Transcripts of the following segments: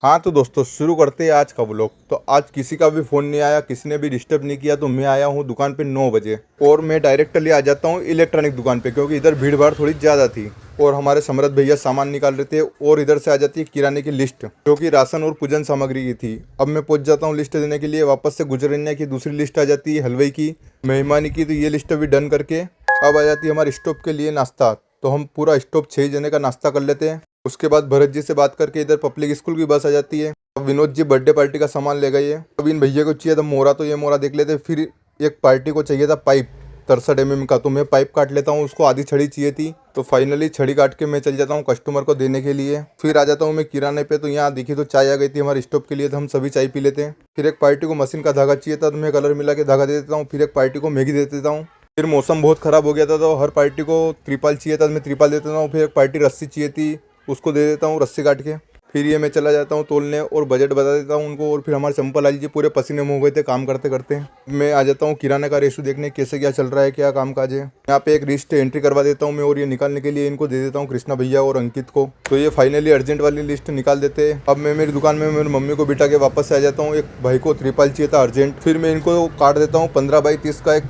हाँ तो दोस्तों शुरू करते हैं आज का व्लॉग। तो आज किसी का भी फ़ोन नहीं आया, किसी ने भी डिस्टर्ब नहीं किया। तो मैं आया हूँ दुकान पे 9 बजे और मैं डायरेक्टली आ जाता हूँ इलेक्ट्रॉनिक दुकान पे, क्योंकि इधर भीड़ भाड़ थोड़ी ज़्यादा थी और हमारे समरथ भैया सामान निकाल रहे थे। और इधर से आ जाती है किराने की लिस्ट, जो कि राशन और पूजन सामग्री की थी। अब मैं पहुँच जाता हूँ लिस्ट देने के लिए। वापस से गुजरन्या की दूसरी लिस्ट आ जाती है, हलवाई की, मेहमानी की। तो ये लिस्ट भी डन करके अब आ जाती है हमारे स्टॉप के लिए नाश्ता। तो हम पूरा स्टॉप 6 जने का नाश्ता कर लेते हैं। उसके बाद भरत जी से बात करके इधर पब्लिक स्कूल की बस आ जाती है। अब विनोद जी बर्थडे पार्टी का सामान ले गए हैं। अब इन भैया को चाहिए था मोरा, तो ये मोरा देख लेते। फिर एक पार्टी को चाहिए था पाइप 63 mm का, तो मैं पाइप काट लेता हूँ। उसको आधी छड़ी चाहिए थी, तो फाइनली छड़ी काट के मैं चल जाता हूँ कस्टमर को देने के लिए। फिर आ जाता हूँ मैं किराने पे। तो यहाँ दिखी तो चाय आ गई थी हमारे स्टॉप के लिए, तो हम सभी चाय पी लेते हैं। फिर एक पार्टी को मशीन का धागा चाहिए था, तो मैं कलर मिला के धागा दे देता हूँ। फिर एक पार्टी को मैगी दे देता हूँ। फिर मौसम बहुत ख़राब हो गया था, तो हर पार्टी को त्रिपाल चाहिए था, तो मैं त्रिपाल दे देता हूँ। फिर एक पार्टी रस्सी चाहिए थी, उसको दे देता हूँ रस्सी काट के। फिर ये मैं चला जाता हूँ तोलने और बजट बता देता हूँ उनको। और फिर हमारे चंपल लाल जी पूरे पसीने में हो गए थे काम करते करते। मैं आ जाता हूँ किराने का रेशू देखने, कैसे क्या चल रहा है, क्या काम काज है। यहाँ पे एक लिस्ट एंट्री करवा देता हूँ मैं, और ये निकालने के लिए इनको दे देता हूँ कृष्णा भैया और अंकित को। तो ये फाइनली अर्जेंट वाली लिस्ट निकाल देते हैं। अब मैं मेरी दुकान में मेरी मम्मी को बिठा के वापस से आ जाता हूँ। एक भाई को त्रिपाल चाहिए था अर्जेंट। फिर मैं इनको काट देता हूँ 15 बाई 30 का एक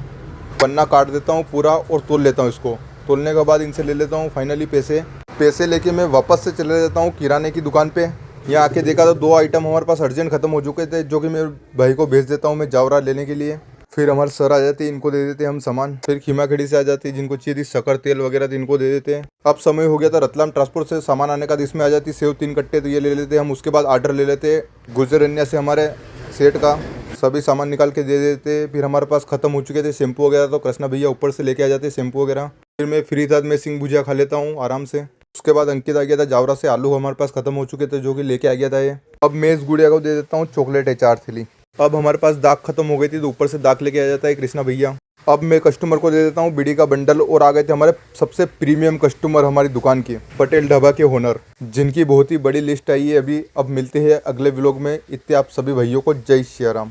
पन्ना काट देता हूँ पूरा, और तोल लेता हूँ इसको। तोलने के बाद इनसे ले लेता हूँ फाइनली पैसे लेके मैं वापस से चले जाता हूँ किराने की दुकान पे। यहाँ आके देखा तो 2 आइटम हमारे पास अर्जेंट खत्म हो चुके थे, जो कि मेरे भाई को भेज देता हूँ मैं जावरा लेने के लिए। फिर हमारे सर आ जाते, इनको दे देते हम सामान। फिर खीमा खड़ी से आ जाती, जिनको चाहिए थी शक्कर तेल वगैरह, तो इनको दे देते हैं। अब समय हो गया था रतलाम ट्रांसपोर्ट से सामान आने का, तो इसमें आ जाती सेव 3 कट्टे, तो ये ले लेते हम। उसके बाद आर्डर ले लेते गुजरन्या से हमारे सेट का, सभी सामान निकाल के दे देते। फिर हमारे पास खत्म हो चुके थे शैम्पू वगैरह, तो कृष्णा भैया ऊपर से लेके आ जाते शैम्पू वगैरह। फिर मैं फ्री था, मैं सिंग भुजिया खा लेता हूँ आराम से। उसके बाद अंकित आ गया था जावरा से, आलू हमारे पास खत्म हो चुके थे, जो कि लेके आ गया था ये। अब मैं इस गुड़िया को दे देता हूँ चॉकलेट है 4 थैली। अब हमारे पास दाग खत्म हो गई थी, तो ऊपर से दाग लेके आ जाता है कृष्णा भैया। अब मैं कस्टमर को दे देता हूँ बीड़ी का बंडल। और आ गए थे हमारे सबसे प्रीमियम कस्टमर हमारी दुकान की, पटेल ढाबा के ओनर, जिनकी बहुत ही बड़ी लिस्ट आई है अभी। अब मिलते हैं अगले व्लॉग में। इतने आप सभी भैयों को जय श्री राम।